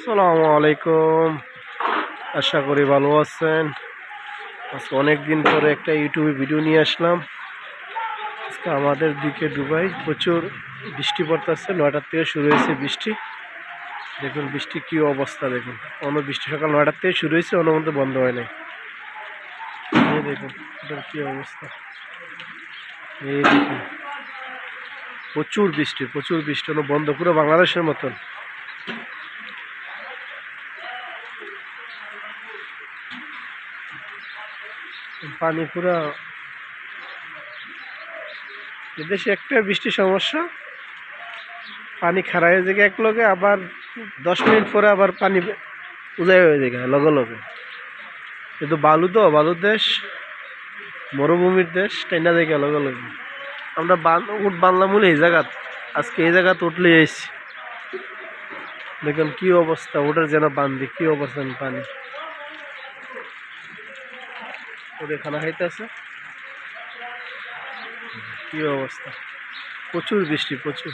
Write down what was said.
আসসালামু আলাইকুম। আশা করি ভালো আছেন। আজকে অনেক দিন পরে একটা ইউটিউবে ভিডিও নিয়ে আসলাম। আজকে আমাদের দিকে দুবাই প্রচুর বৃষ্টি পড়তেছে। 9টার থেকে শুরু হয়েছে বৃষ্টি। দেখুন বৃষ্টি কী অবস্থা, দেখুন অন্য বৃষ্টি সকাল 9টার থেকে শুরু হয়েছে, অন্য মধ্যে বন্ধ হয় নাই। এই দেখুন এটার কী অবস্থা, এই দেখুন প্রচুর বৃষ্টি অন্য বন্ধ, পুরো বাংলাদেশের মতন। পানি পুরা এদেশে একটা বৃষ্টির সমস্যা, পানি খাড়া হয়ে যায় এক লগে, আবার 10 মিনিট পরে আবার পানি উজাই হয়ে যায় লগে লগে। কিন্তু বালুর দেশ, মরুভূমির দেশ, টাইনা যায় লগে লগে। আমরা উঠ বানলাম বলে এই জায়গাত, আজকে এই জায়গাত উঠলে এসছি। দেখুন কি অবস্থা, ওটার যেন বান্ধি কি অবস্থা, পানি ওদের খানা খাইতেছে, কি অবস্থা, প্রচুর বৃষ্টি প্রচুর।